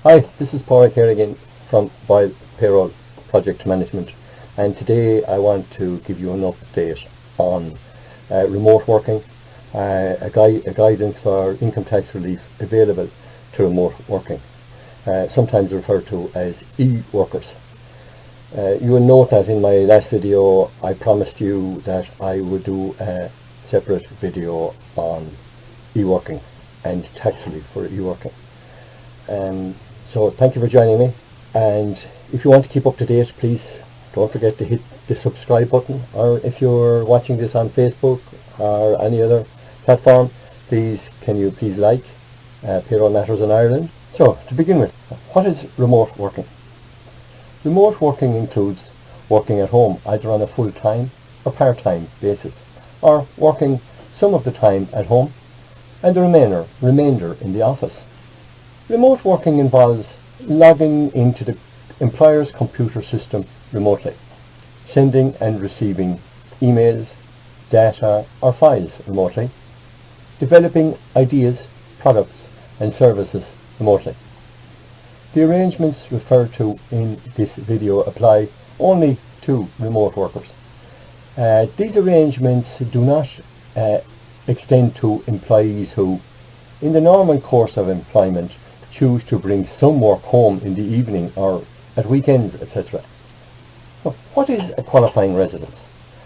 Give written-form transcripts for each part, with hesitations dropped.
Hi, this is Paul here again from Boyle Payroll Project Management, and today I want to give you an update on remote working, a guidance for income tax relief available to remote working, sometimes referred to as e-workers. You will note that in my last video I promised you that I would do a separate video on e-working and tax relief for e-working. So thank you for joining me, and if you want to keep up to date, please don't forget to hit the subscribe button, or if you're watching this on Facebook or any other platform, can you please like Payroll Matters in Ireland. So to begin with, what is remote working? Remote working includes working at home either on a full-time or part-time basis, or working some of the time at home and the remainder in the office. Remote working involves logging into the employer's computer system remotely, sending and receiving emails, data or files remotely, developing ideas, products and services remotely. The arrangements referred to in this video apply only to remote workers. These arrangements do not extend to employees who, in the normal course of employment, choose to bring some work home in the evening or at weekends, etc. So what is a qualifying residence?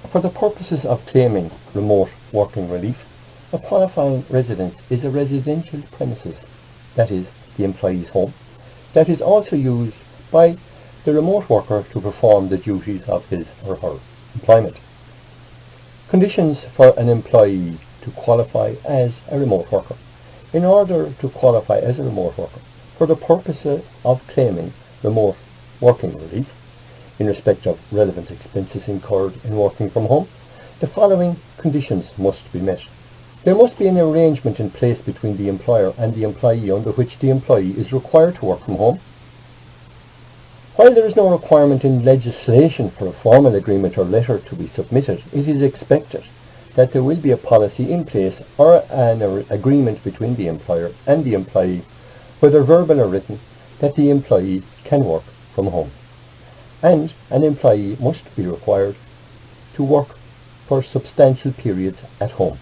For the purposes of claiming remote working relief, a qualifying residence is a residential premises, that is, the employee's home, that is also used by the remote worker to perform the duties of his or her employment. Conditions for an employee to qualify as a remote worker. In order to qualify as a remote worker for the purpose of claiming remote working relief in respect of relevant expenses incurred in working from home, the following conditions must be met. There must be an arrangement in place between the employer and the employee under which the employee is required to work from home. While there is no requirement in legislation for a formal agreement or letter to be submitted, it is expected that there will be a policy in place or an agreement between the employer and the employee, whether verbal or written, that the employee can work from home. And an employee must be required to work for substantial periods at home.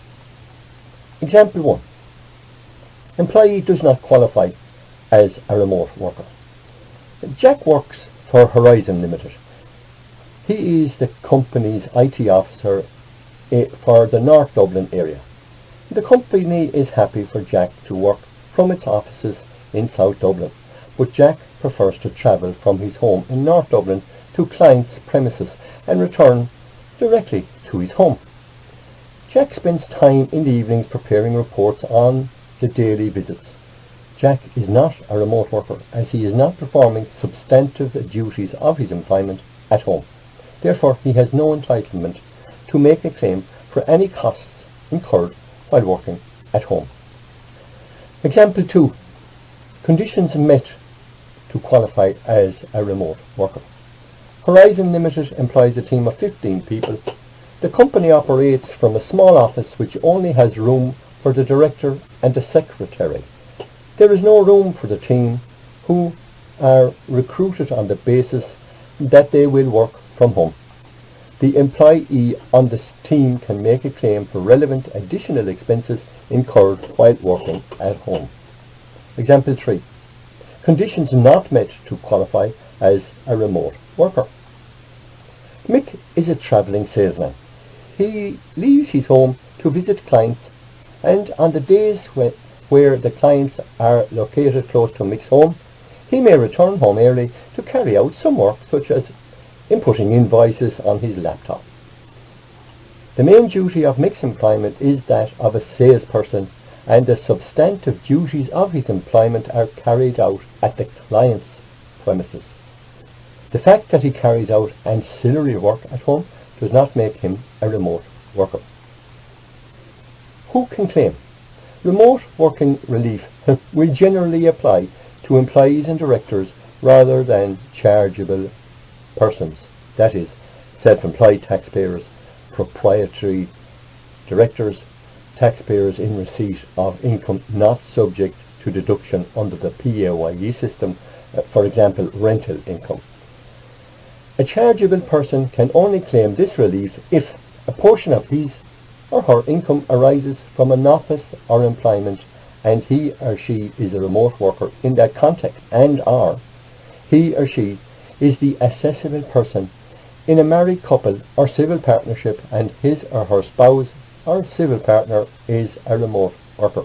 Example 1. Employee does not qualify as a remote worker. Jack works for Horizon Limited. He is the company's IT officer for the North Dublin area. The company is happy for Jack to work from its offices in South Dublin, but Jack prefers to travel from his home in North Dublin to clients' premises and return directly to his home. Jack spends time in the evenings preparing reports on the daily visits. Jack is not a remote worker, as he is not performing substantive duties of his employment at home. Therefore, he has no entitlement to make a claim for any costs incurred while working at home. Example 2. Conditions met to qualify as a remote worker. Horizon Limited employs a team of 15 people. The company operates from a small office which only has room for the director and the secretary. There is no room for the team, who are recruited on the basis that they will work from home. The employee on this team can make a claim for relevant additional expenses incurred while working at home. Example 3. Conditions not met to qualify as a remote worker. Mick is a travelling salesman. He leaves his home to visit clients, and on the days where the clients are located close to Mick's home, he may return home early to carry out some work such as inputting invoices on his laptop. The main duty of Mick's employment is that of a salesperson, and the substantive duties of his employment are carried out at the client's premises. The fact that he carries out ancillary work at home does not make him a remote worker. Who can claim? Remote working relief will generally apply to employees and directors rather than chargeable persons, that is, self-employed taxpayers, proprietary directors, taxpayers in receipt of income not subject to deduction under the PAYE system, for example, rental income. A chargeable person can only claim this relief if a portion of his or her income arises from an office or employment and he or she is a remote worker in that context, and or he or she is the assessable person in a married couple or civil partnership and his or her spouse or civil partner is a remote worker.